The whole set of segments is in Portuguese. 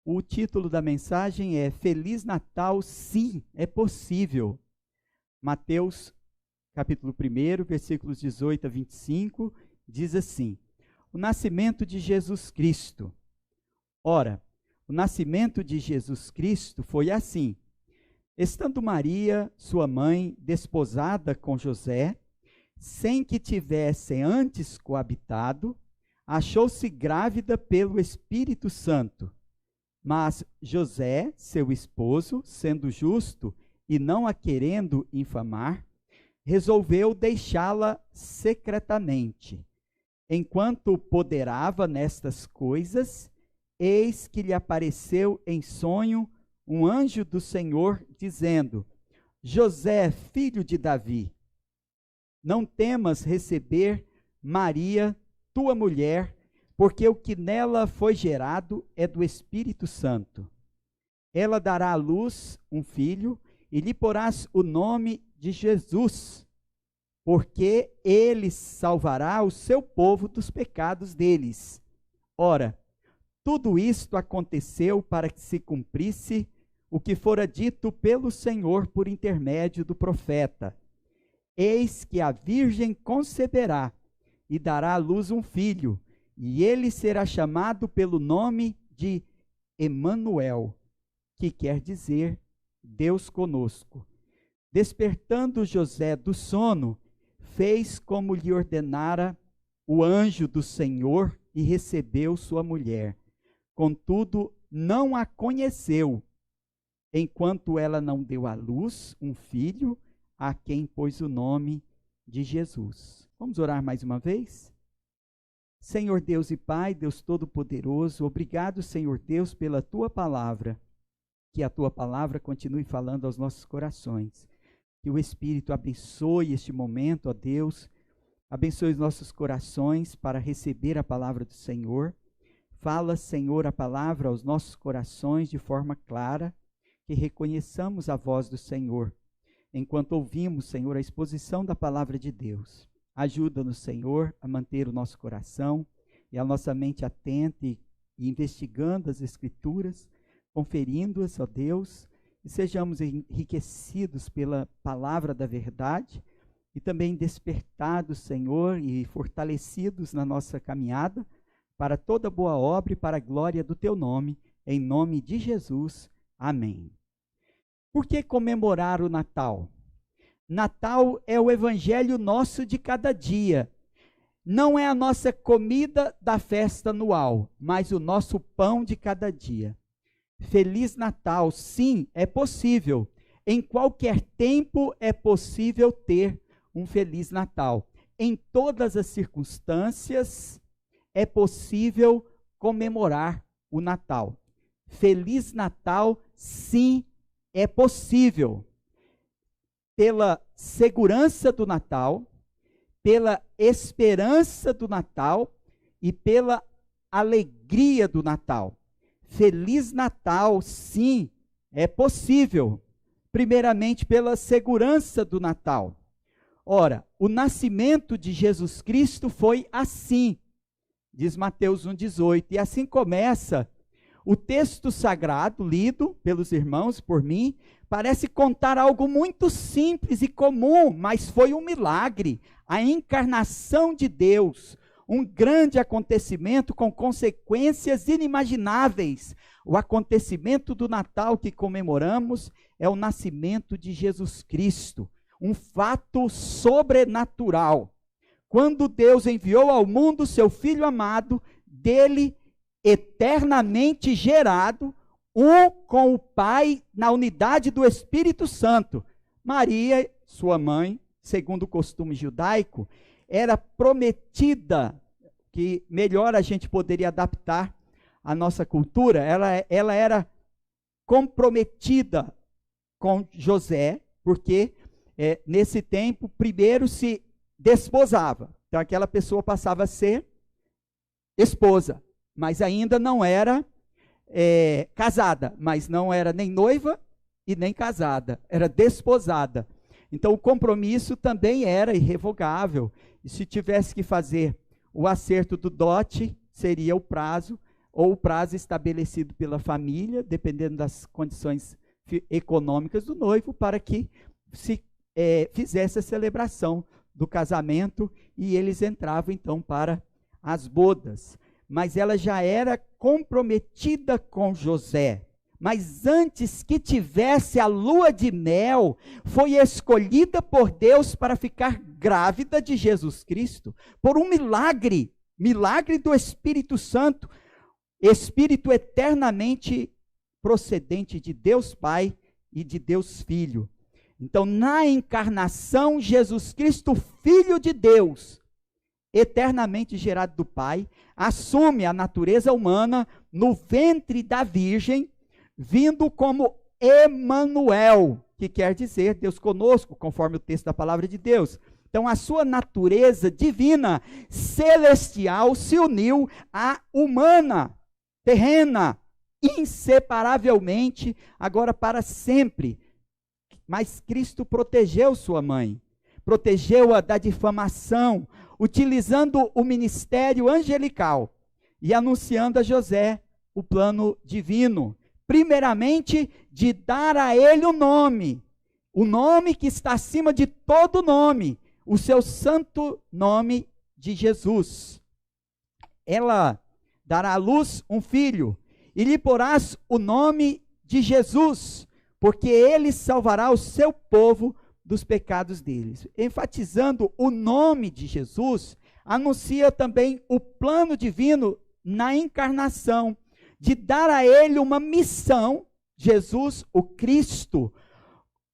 O título da mensagem é Feliz Natal, sim, é possível. Mateus, capítulo 1, versículos 18 a 25, diz assim: o nascimento de Jesus Cristo. Ora, o nascimento de Jesus Cristo foi assim. Estando Maria, sua mãe, desposada com José, sem que tivessem antes coabitado, achou-se grávida pelo Espírito Santo. Mas José, seu esposo, sendo justo e não a querendo infamar, resolveu deixá-la secretamente. Enquanto ponderava nestas coisas, eis que lhe apareceu em sonho um anjo do Senhor, dizendo: José, filho de Davi, não temas receber Maria, tua mulher, porque o que nela foi gerado é do Espírito Santo. Ela dará à luz um filho, e lhe porás o nome de Jesus, porque ele salvará o seu povo dos pecados deles. Ora, tudo isto aconteceu para que se cumprisse o que fora dito pelo Senhor por intermédio do profeta: eis que a virgem conceberá e dará à luz um filho, e ele será chamado pelo nome de Emanuel, que quer dizer Deus conosco. Despertando José do sono, fez como lhe ordenara o anjo do Senhor e recebeu sua mulher. Contudo, não a conheceu, enquanto ela não deu à luz um filho, a quem pôs o nome de Jesus. Vamos orar mais uma vez? Senhor Deus e Pai, Deus Todo-Poderoso, obrigado, Senhor Deus, pela Tua palavra. Que a Tua palavra continue falando aos nossos corações. Que o Espírito abençoe este momento, ó Deus. Abençoe os nossos corações para receber a palavra do Senhor. Fala, Senhor, a palavra aos nossos corações de forma clara, que reconheçamos a voz do Senhor, enquanto ouvimos, Senhor, a exposição da palavra de Deus. Ajuda-nos, Senhor, a manter o nosso coração e a nossa mente atenta e investigando as Escrituras, conferindo-as, ó Deus, e sejamos enriquecidos pela palavra da verdade e também despertados, Senhor, e fortalecidos na nossa caminhada para toda boa obra e para a glória do Teu nome, em nome de Jesus. Amém. Por que comemorar o Natal? Natal é o evangelho nosso de cada dia. Não é a nossa comida da festa anual, mas o nosso pão de cada dia. Feliz Natal, sim, é possível. Em qualquer tempo é possível ter um Feliz Natal. Em todas as circunstâncias é possível comemorar o Natal. Feliz Natal, sim, é possível. Pela segurança do Natal, pela esperança do Natal e pela alegria do Natal. Feliz Natal, sim, é possível. Primeiramente, pela segurança do Natal. Ora, o nascimento de Jesus Cristo foi assim, diz Mateus 1,18, e assim começa o texto sagrado, lido pelos irmãos, por mim. Parece contar algo muito simples e comum, mas foi um milagre, a encarnação de Deus, um grande acontecimento com consequências inimagináveis. O acontecimento do Natal que comemoramos é o nascimento de Jesus Cristo, um fato sobrenatural. Quando Deus enviou ao mundo seu Filho amado, dele eternamente gerado, um com o Pai na unidade do Espírito Santo. Maria, sua mãe, segundo o costume judaico, era prometida, que melhor a gente poderia adaptar à nossa cultura, ela era comprometida com José, porque nesse tempo, primeiro se desposava. Então aquela pessoa passava a ser esposa, mas ainda não era casada, mas não era nem noiva e nem casada, era desposada. Então o compromisso também era irrevogável, e se tivesse que fazer o acerto do dote, seria o prazo, ou o prazo estabelecido pela família, dependendo das condições econômicas do noivo, para que se fizesse a celebração do casamento, e eles entravam então para as bodas. Mas ela já era comprometida com José. Mas antes que tivesse a lua de mel, foi escolhida por Deus para ficar grávida de Jesus Cristo, por um milagre do Espírito Santo, Espírito eternamente procedente de Deus Pai e de Deus Filho. Então, na encarnação, Jesus Cristo, Filho de Deus, eternamente gerado do Pai, assume a natureza humana no ventre da Virgem, vindo como Emanuel, que quer dizer Deus conosco, conforme o texto da palavra de Deus. Então, a sua natureza divina, celestial, se uniu à humana, terrena, inseparavelmente, agora para sempre. Mas Cristo protegeu sua mãe, protegeu-a da difamação, utilizando o ministério angelical e anunciando a José o plano divino. Primeiramente, de dar a ele o nome que está acima de todo nome, o seu santo nome de Jesus. Ela dará à luz um filho, e lhe porás o nome de Jesus, porque ele salvará o seu povo dos pecados deles. Enfatizando o nome de Jesus, anuncia também o plano divino na encarnação, de dar a ele uma missão, Jesus, o Cristo,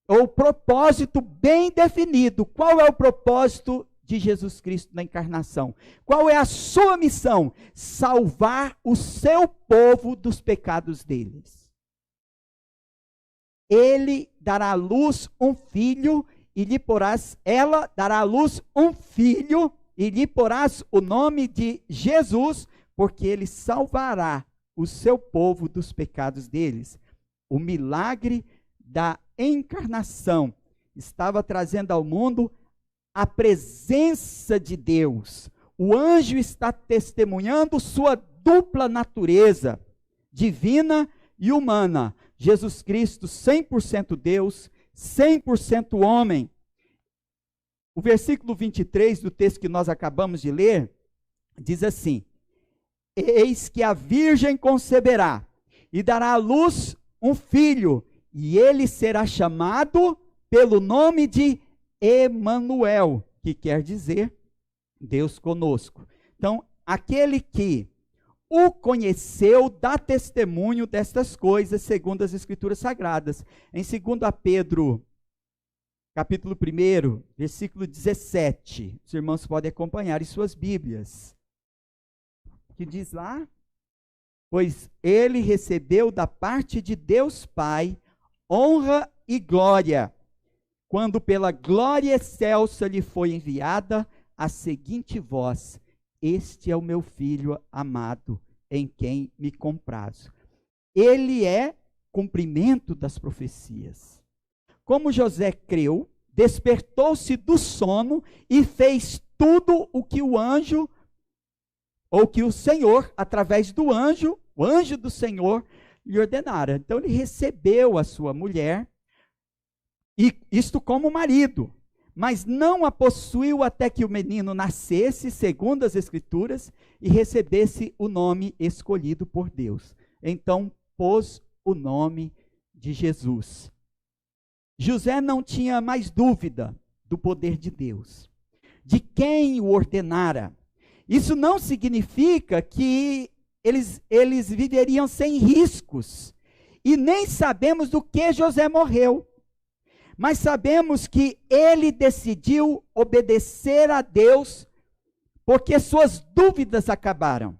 ou propósito bem definido. Qual é o propósito de Jesus Cristo na encarnação? Qual é a sua missão? Salvar o seu povo dos pecados deles. Ele dará à luz um filho, e lhe porás, ela dará à luz um filho, e lhe porás o nome de Jesus, porque ele salvará o seu povo dos pecados deles. O milagre da encarnação estava trazendo ao mundo a presença de Deus. O anjo está testemunhando sua dupla natureza, divina e humana. Jesus Cristo, 100% Deus, 100% homem. O versículo 23 do texto que nós acabamos de ler, diz assim: eis que a virgem conceberá e dará à luz um filho, e ele será chamado pelo nome de Emanuel, que quer dizer Deus conosco. Então, aquele que o conheceu dá testemunho destas coisas, segundo as Escrituras Sagradas. Em 2 Pedro, capítulo 1, versículo 17, os irmãos podem acompanhar em suas Bíblias, que diz lá: pois ele recebeu da parte de Deus Pai honra e glória, quando pela glória excelsa lhe foi enviada a seguinte voz: este é o meu filho amado, em quem me comprazo. Ele é cumprimento das profecias. Como José creu, despertou-se do sono e fez tudo o que o anjo, ou que o Senhor, através do anjo, o anjo do Senhor, lhe ordenara. Então ele recebeu a sua mulher, e isto como marido, mas não a possuiu até que o menino nascesse, segundo as Escrituras, e recebesse o nome escolhido por Deus. Então pôs o nome de Jesus. José não tinha mais dúvida do poder de Deus, de quem o ordenara. Isso não significa que eles viveriam sem riscos, e nem sabemos do que José morreu. Mas sabemos que ele decidiu obedecer a Deus, porque suas dúvidas acabaram.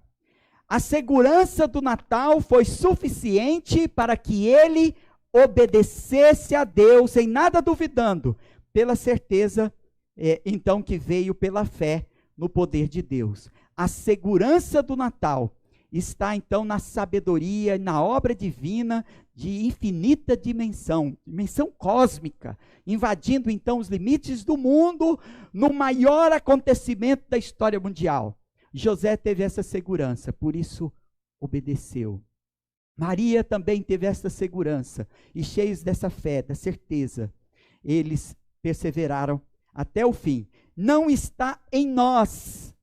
A segurança do Natal foi suficiente para que ele obedecesse a Deus, em nada duvidando, pela certeza, então, que veio pela fé no poder de Deus. A segurança do Natal está, então, na sabedoria, na obra divina, de infinita dimensão cósmica, invadindo então os limites do mundo, no maior acontecimento da história mundial. José teve essa segurança, por isso obedeceu. Maria também teve esta segurança, e cheios dessa fé, da certeza, eles perseveraram até o fim. Não está em nós,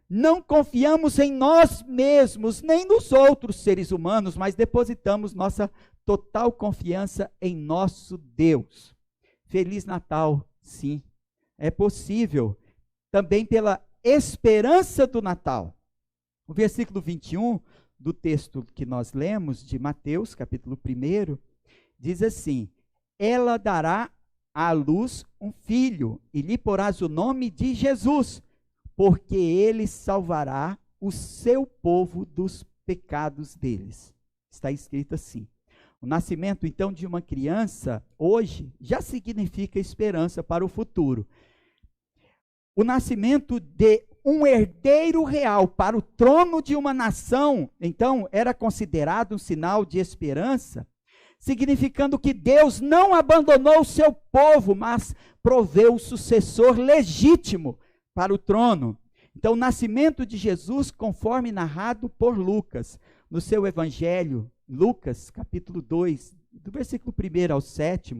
não confiamos em nós mesmos, nem nos outros seres humanos, mas depositamos nossa total confiança em nosso Deus. Feliz Natal, sim, é possível, também pela esperança do Natal. O versículo 21 do texto que nós lemos, de Mateus, capítulo 1, diz assim: ela dará à luz um filho, e lhe porás o nome de Jesus, porque ele salvará o seu povo dos pecados deles. Está escrito assim. O nascimento, então, de uma criança, hoje, já significa esperança para o futuro. O nascimento de um herdeiro real para o trono de uma nação, então, era considerado um sinal de esperança, significando que Deus não abandonou o seu povo, mas proveu o sucessor legítimo para o trono. Então, o nascimento de Jesus, conforme narrado por Lucas, no seu evangelho, Lucas, capítulo 2, do versículo 1 ao 7,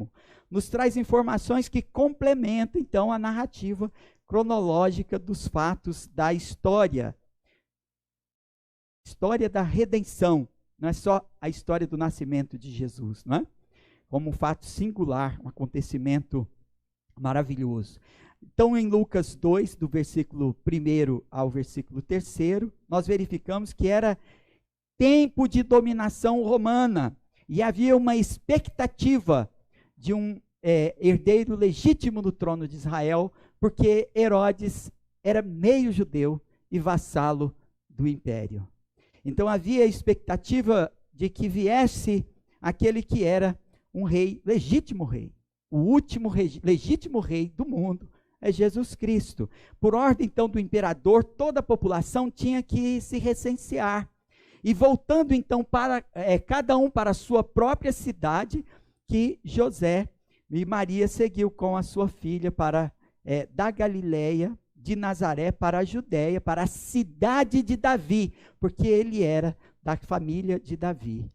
nos traz informações que complementam, então, a narrativa cronológica dos fatos da história da redenção. Não é só a história do nascimento de Jesus, não é? Como um fato singular, um acontecimento maravilhoso. Então, em Lucas 2, do versículo 1 ao versículo 3, nós verificamos que era tempo de dominação romana, e havia uma expectativa de um herdeiro legítimo no trono de Israel, porque Herodes era meio judeu e vassalo do império. Então havia a expectativa de que viesse aquele que era um rei, legítimo rei. O último legítimo rei do mundo é Jesus Cristo. Por ordem então do imperador, toda a população tinha que se recensear. E voltando então para cada um para a sua própria cidade, que José e Maria seguiu com a sua filha para da Galileia, de Nazaré para a Judéia, para a cidade de Davi, porque ele era da família de Davi.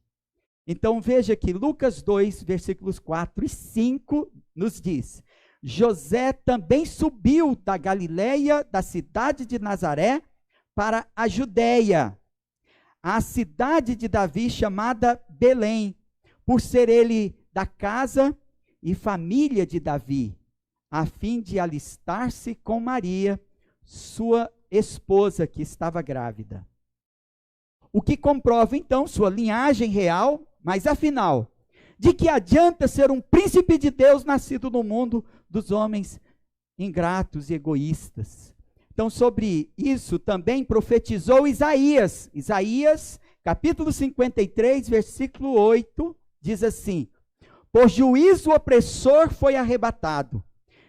Então veja que Lucas 2, versículos 4 e 5 nos diz: José também subiu da Galileia, da cidade de Nazaré, para a Judéia, a cidade de Davi chamada Belém, por ser ele da casa e família de Davi, a fim de alistar-se com Maria, sua esposa, que estava grávida. O que comprova, então, sua linhagem real, mas afinal, de que adianta ser um príncipe de Deus nascido no mundo dos homens ingratos e egoístas? Então, sobre isso também profetizou Isaías. Isaías, capítulo 53, versículo 8, diz assim: por juízo o opressor foi arrebatado.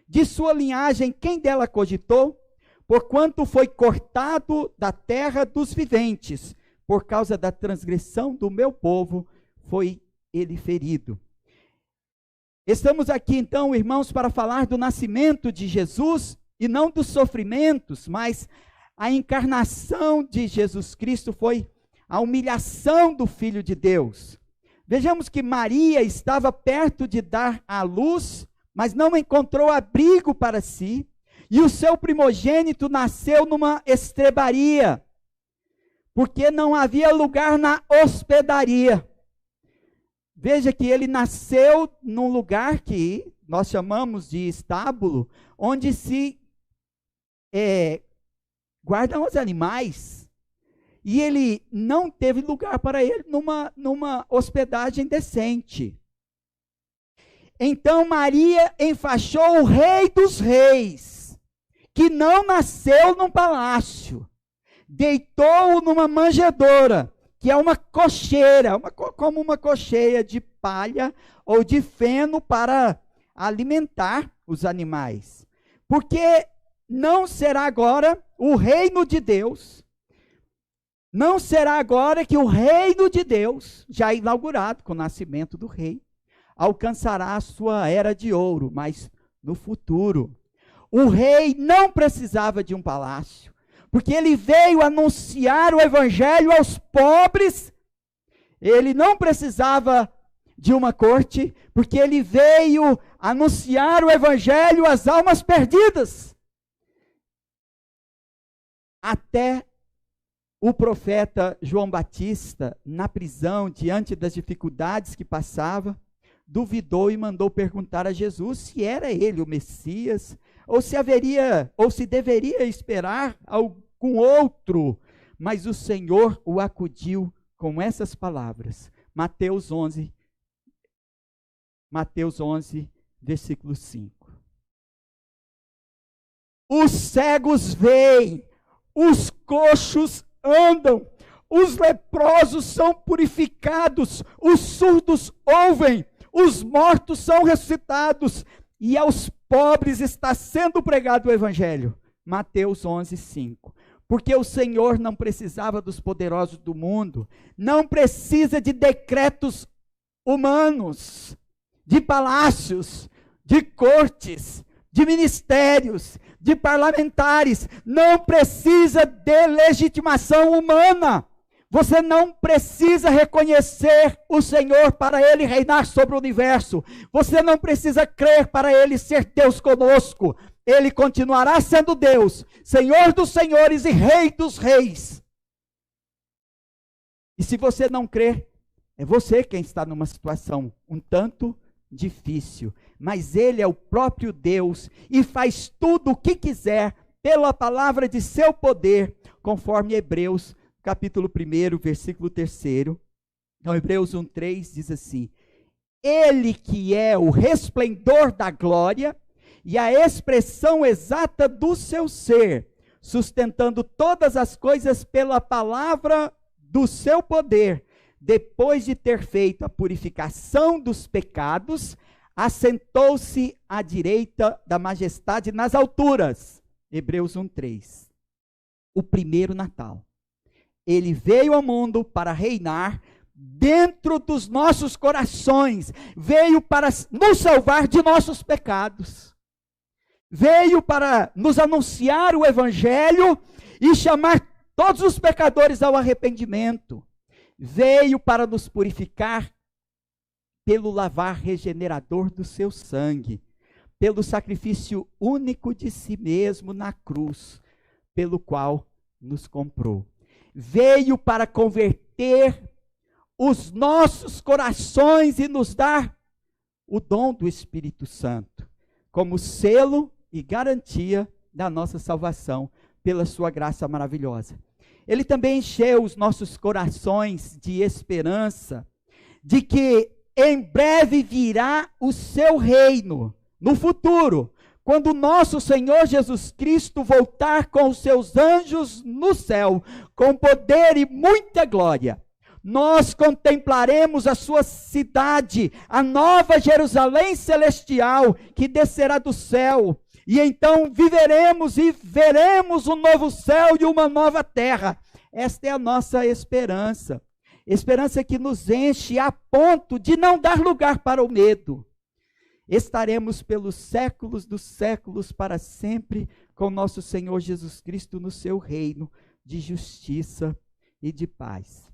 De sua linhagem, quem dela cogitou? Porquanto foi cortado da terra dos viventes, por causa da transgressão do meu povo, foi ele ferido. Estamos aqui então, irmãos, para falar do nascimento de Jesus, e não dos sofrimentos, mas a encarnação de Jesus Cristo foi a humilhação do Filho de Deus. Vejamos que Maria estava perto de dar à luz, mas não encontrou abrigo para si, e o seu primogênito nasceu numa estrebaria, porque não havia lugar na hospedaria. Veja que ele nasceu num lugar que nós chamamos de estábulo, onde se guardam os animais, e ele não teve lugar para ele numa hospedagem decente. Então Maria enfaixou o Rei dos Reis, que não nasceu num palácio, deitou-o numa manjedoura, que é uma cocheira, como uma cocheira de palha ou de feno para alimentar os animais. Porque não será agora o reino de Deus, não será agora que o reino de Deus, já inaugurado com o nascimento do rei, alcançará a sua era de ouro, mas no futuro. O rei não precisava de um palácio, porque ele veio anunciar o evangelho aos pobres. Ele não precisava de uma corte, porque ele veio anunciar o evangelho às almas perdidas. Até o profeta João Batista, na prisão, diante das dificuldades que passava, duvidou e mandou perguntar a Jesus se era ele o Messias, ou se deveria esperar algum outro. Mas o Senhor o acudiu com essas palavras. Mateus 11, versículo 5. Os cegos veem, os coxos andam, os leprosos são purificados, os surdos ouvem, os mortos são ressuscitados, e aos pobres está sendo pregado o evangelho. Mateus 11, 5. Porque o Senhor não precisava dos poderosos do mundo, não precisa de decretos humanos, de palácios, de cortes, de ministérios, de parlamentares, não precisa de legitimação humana. Você não precisa reconhecer o Senhor para ele reinar sobre o universo. Você não precisa crer para ele ser Deus conosco. Ele continuará sendo Deus, Senhor dos senhores e Rei dos reis. E se você não crer, é você quem está numa situação um tanto difícil. Mas ele é o próprio Deus e faz tudo o que quiser pela palavra de seu poder, conforme Hebreus capítulo 1, versículo 3. Então, Hebreus 1:3 diz assim: ele que é o resplendor da glória e a expressão exata do seu ser, sustentando todas as coisas pela palavra do seu poder, depois de ter feito a purificação dos pecados, assentou-se à direita da majestade nas alturas. Hebreus 1:3. O primeiro Natal. Ele veio ao mundo para reinar dentro dos nossos corações, veio para nos salvar de nossos pecados, veio para nos anunciar o evangelho e chamar todos os pecadores ao arrependimento, veio para nos purificar pelo lavar regenerador do seu sangue, pelo sacrifício único de si mesmo na cruz, pelo qual nos comprou. Veio para converter os nossos corações e nos dar o dom do Espírito Santo, como selo e garantia da nossa salvação, pela sua graça maravilhosa. Ele também encheu os nossos corações de esperança, de que em breve virá o seu reino, no futuro, quando o nosso Senhor Jesus Cristo voltar com os seus anjos no céu, com poder e muita glória. Nós contemplaremos a sua cidade, a nova Jerusalém celestial, que descerá do céu, e então viveremos e veremos um novo céu e uma nova terra. Esta é a nossa esperança, esperança que nos enche a ponto de não dar lugar para o medo. Estaremos pelos séculos dos séculos para sempre com nosso Senhor Jesus Cristo no seu reino de justiça e de paz.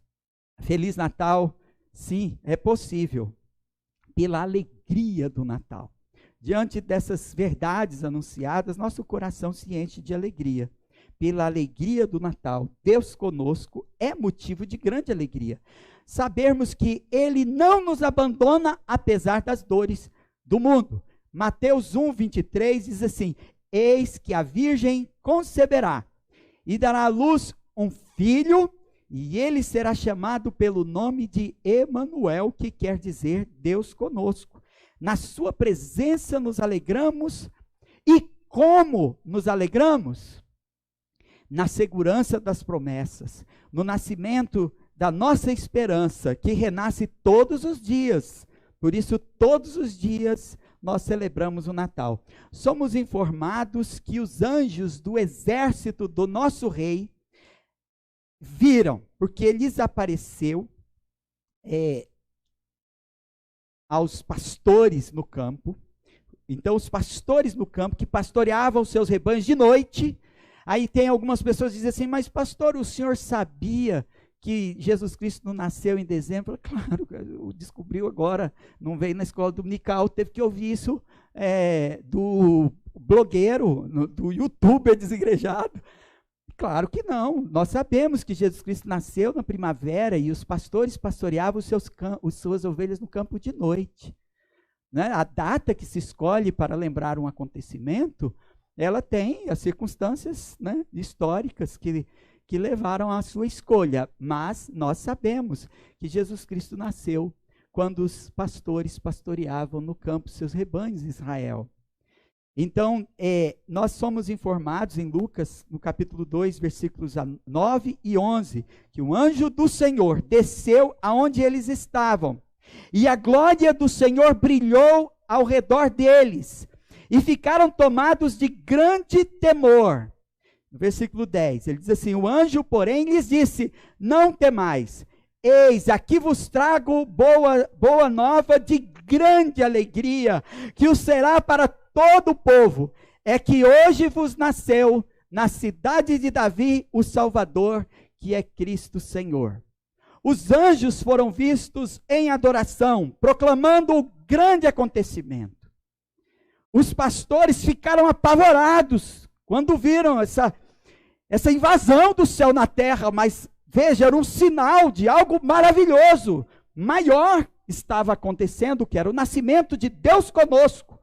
Feliz Natal, sim, é possível, pela alegria do Natal. Diante dessas verdades anunciadas, nosso coração se enche de alegria. Pela alegria do Natal, Deus conosco é motivo de grande alegria. Sabermos que Ele não nos abandona apesar das dores do mundo. Mateus 1:23 diz assim: eis que a virgem conceberá e dará à luz um filho, e ele será chamado pelo nome de Emanuel, que quer dizer Deus conosco. Na sua presença nos alegramos. E como nos alegramos? Na segurança das promessas, no nascimento da nossa esperança, que renasce todos os dias. Por isso, todos os dias nós celebramos o Natal. Somos informados que os anjos do exército do nosso rei viram, porque lhes apareceu aos pastores no campo. Então, os pastores no campo que pastoreavam seus rebanhos de noite, Aí tem algumas pessoas que dizem assim, mas pastor, o senhor sabia que Jesus Cristo não nasceu em dezembro? Claro, descobriu agora, não veio na escola dominical, teve que ouvir isso do blogueiro, do youtuber desigrejado. Claro que não, nós sabemos que Jesus Cristo nasceu na primavera e os pastores pastoreavam as suas ovelhas no campo de noite. Né? A data que se escolhe para lembrar um acontecimento, ela tem as circunstâncias, né, históricas que levaram à sua escolha, mas nós sabemos que Jesus Cristo nasceu quando os pastores pastoreavam no campo seus rebanhos em Israel. Então, nós somos informados em Lucas, no capítulo 2, versículos 9 e 11, que o anjo do Senhor desceu aonde eles estavam, e a glória do Senhor brilhou ao redor deles, e ficaram tomados de grande temor. No versículo 10, ele diz assim, o anjo, porém, lhes disse, não temais, eis, aqui vos trago boa nova de grande alegria, que o será para todo o povo, é que hoje vos nasceu na cidade de Davi o Salvador, que é Cristo Senhor. Os anjos foram vistos em adoração, proclamando o grande acontecimento. Os pastores ficaram apavorados quando viram essa invasão do céu na terra, mas veja, era um sinal de algo maravilhoso, maior estava acontecendo, que era o nascimento de Deus conosco.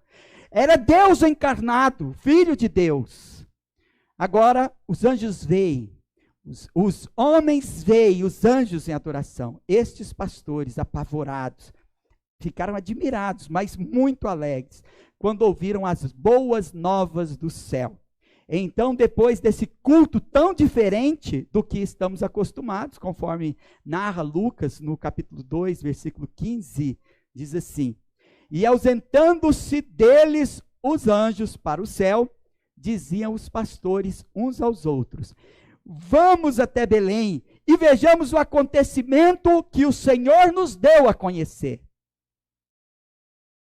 Era Deus encarnado, Filho de Deus. Agora, os anjos veem, os homens veem os anjos em adoração. Estes pastores, apavorados, ficaram admirados, mas muito alegres, quando ouviram as boas novas do céu. Então, depois desse culto tão diferente do que estamos acostumados, conforme narra Lucas, no capítulo 2, versículo 15, diz assim, e ausentando-se deles os anjos para o céu, diziam os pastores uns aos outros, vamos até Belém e vejamos o acontecimento que o Senhor nos deu a conhecer.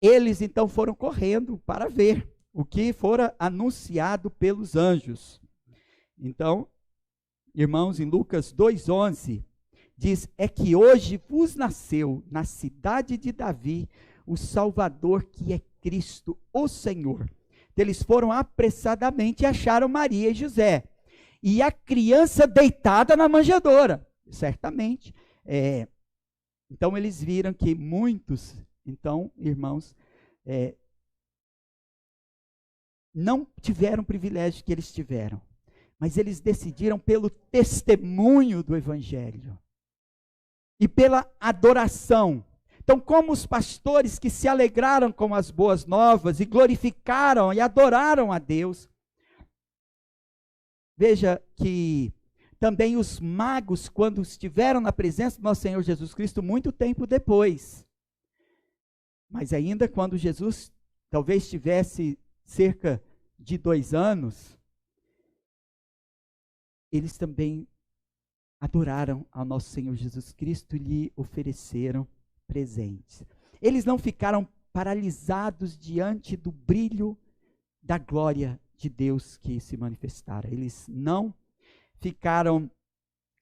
Eles então foram correndo para ver o que fora anunciado pelos anjos. Então, irmãos, em Lucas 2,11, diz, é que hoje vos nasceu na cidade de Davi o Salvador, que é Cristo, o Senhor. Eles foram apressadamente e acharam Maria e José, e a criança deitada na manjedoura, certamente. Então, eles viram que muitos, então, irmãos, não tiveram o privilégio que eles tiveram, mas eles decidiram pelo testemunho do Evangelho e pela adoração. Então, como os pastores que se alegraram com as boas novas e glorificaram e adoraram a Deus, veja que também os magos, quando estiveram na presença do nosso Senhor Jesus Cristo, muito tempo depois, mas ainda quando Jesus talvez tivesse cerca de 2 anos, eles também adoraram ao nosso Senhor Jesus Cristo e lhe ofereceram presentes. Eles não ficaram paralisados diante do brilho da glória de Deus que se manifestara. Eles não ficaram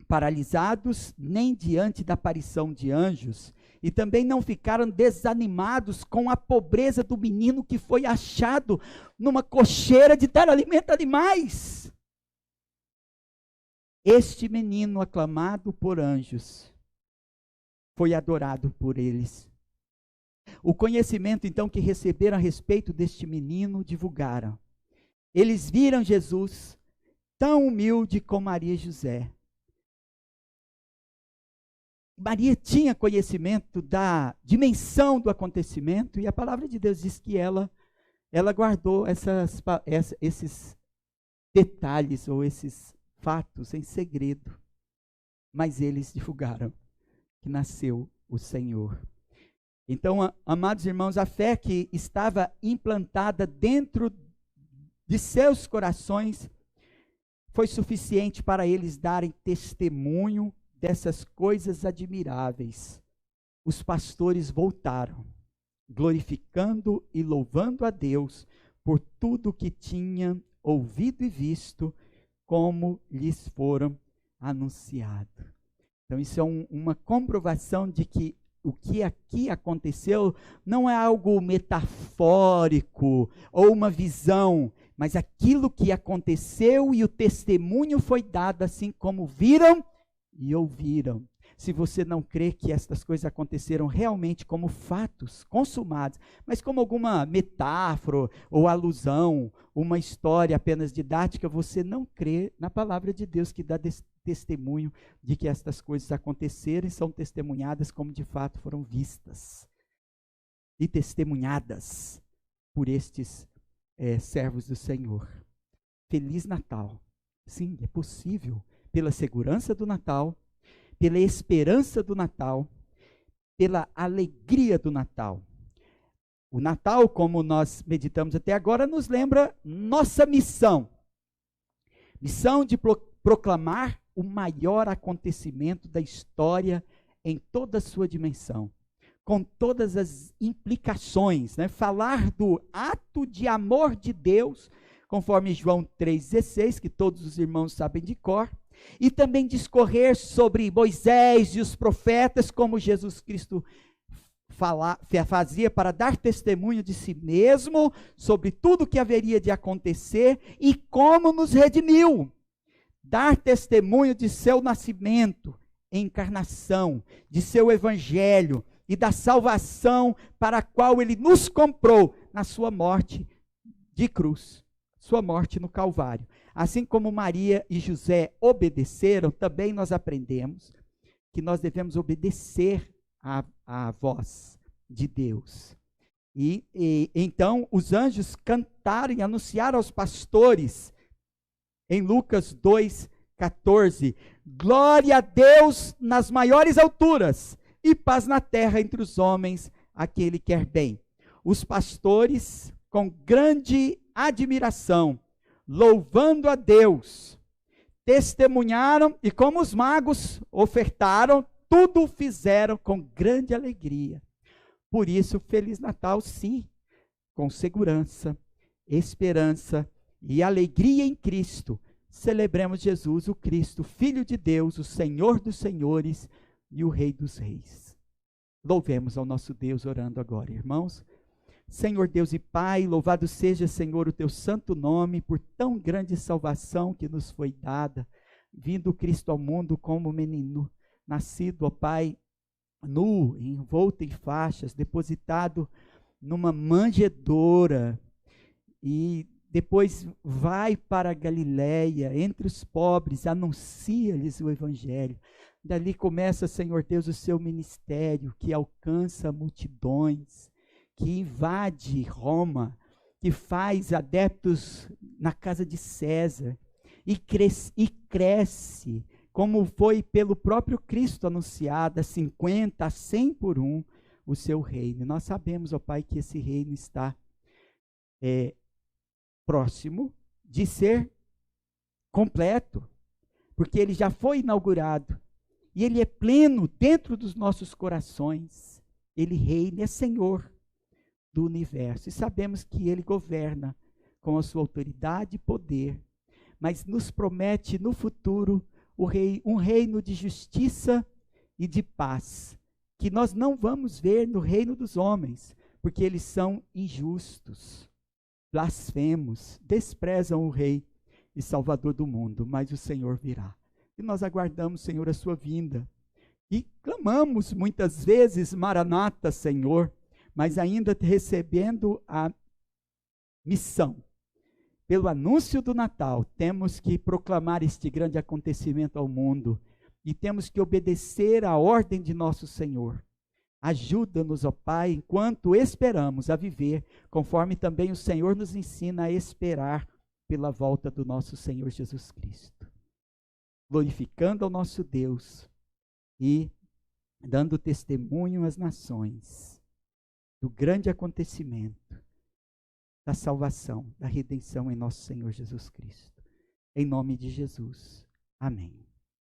paralisados nem diante da aparição de anjos, e também não ficaram desanimados com a pobreza do menino que foi achado numa cocheira de dar alimento a animais. Este menino, aclamado por anjos, foi adorado por eles. O conhecimento, então, que receberam a respeito deste menino, divulgaram. Eles viram Jesus tão humilde como Maria e José. Maria tinha conhecimento da dimensão do acontecimento, e a palavra de Deus diz que ela guardou esses detalhes ou esses fatos em segredo, mas eles divulgaram que nasceu o Senhor. Então, amados irmãos, a fé que estava implantada dentro de seus corações foi suficiente para eles darem testemunho dessas coisas admiráveis. Os pastores voltaram, glorificando e louvando a Deus por tudo que tinham ouvido e visto como lhes foram anunciados. Então, isso é uma comprovação de que o que aqui aconteceu não é algo metafórico ou uma visão, mas aquilo que aconteceu e o testemunho foi dado assim como viram e ouviram. Se você não crê que estas coisas aconteceram realmente como fatos consumados, mas como alguma metáfora ou alusão, uma história apenas didática, você não crê na palavra de Deus que dá testemunho de que estas coisas aconteceram e são testemunhadas como de fato foram vistas e testemunhadas por estes servos do Senhor. Feliz Natal. Sim, é possível, pela segurança do Natal, pela esperança do Natal, pela alegria do Natal. O Natal, como nós meditamos até agora, nos lembra nossa missão. Missão de proclamar o maior acontecimento da história em toda a sua dimensão, com todas as implicações, né? Falar do ato de amor de Deus, conforme João 3,16, que todos os irmãos sabem de cor, e também discorrer sobre Moisés e os profetas, como Jesus Cristo fazia para dar testemunho de si mesmo, sobre tudo o que haveria de acontecer e como nos redimiu. Dar testemunho de seu nascimento, encarnação, de seu evangelho e da salvação para a qual ele nos comprou na sua morte de cruz, sua morte no Calvário. Assim como Maria e José obedeceram, também nós aprendemos que nós devemos obedecer à voz de Deus. E então os anjos cantaram e anunciaram aos pastores, em Lucas 2,14, glória a Deus nas maiores alturas e paz na terra entre os homens a quem ele quer bem. Os pastores, com grande admiração, louvando a Deus, testemunharam e como os magos ofertaram, tudo fizeram com grande alegria. Por isso, Feliz Natal, sim, com segurança, esperança e alegria em Cristo. Celebremos Jesus, o Cristo, Filho de Deus, o Senhor dos senhores e o Rei dos reis. Louvemos ao nosso Deus orando agora, irmãos. Senhor Deus e Pai, louvado seja, Senhor, o teu santo nome, por tão grande salvação que nos foi dada, vindo Cristo ao mundo como menino, nascido, ó Pai, nu, envolto em faixas, depositado numa manjedoura, e depois vai para a Galiléia, entre os pobres, anuncia-lhes o Evangelho. Dali começa, Senhor Deus, o seu ministério, que alcança multidões, que invade Roma, que faz adeptos na casa de César, e cresce, como foi pelo próprio Cristo anunciado, a 50, a 100 por um, o seu reino. Nós sabemos, ó Pai, que esse reino está próximo de ser completo, porque ele já foi inaugurado, e ele é pleno dentro dos nossos corações. Ele reina, é Senhor do universo, e sabemos que ele governa com a sua autoridade e poder, mas nos promete no futuro um reino de justiça e de paz, que nós não vamos ver no reino dos homens, porque eles são injustos, blasfemos, desprezam o Rei e Salvador do mundo, mas o Senhor virá. E nós aguardamos, Senhor, a sua vinda, e clamamos muitas vezes, Maranata, Senhor, mas ainda recebendo a missão. Pelo anúncio do Natal, temos que proclamar este grande acontecimento ao mundo, e temos que obedecer à ordem de nosso Senhor. Ajuda-nos, ó Pai, enquanto esperamos a viver, conforme também o Senhor nos ensina a esperar pela volta do nosso Senhor Jesus Cristo. Glorificando ao nosso Deus e dando testemunho às nações do grande acontecimento da salvação, da redenção em nosso Senhor Jesus Cristo. Em nome de Jesus. Amém.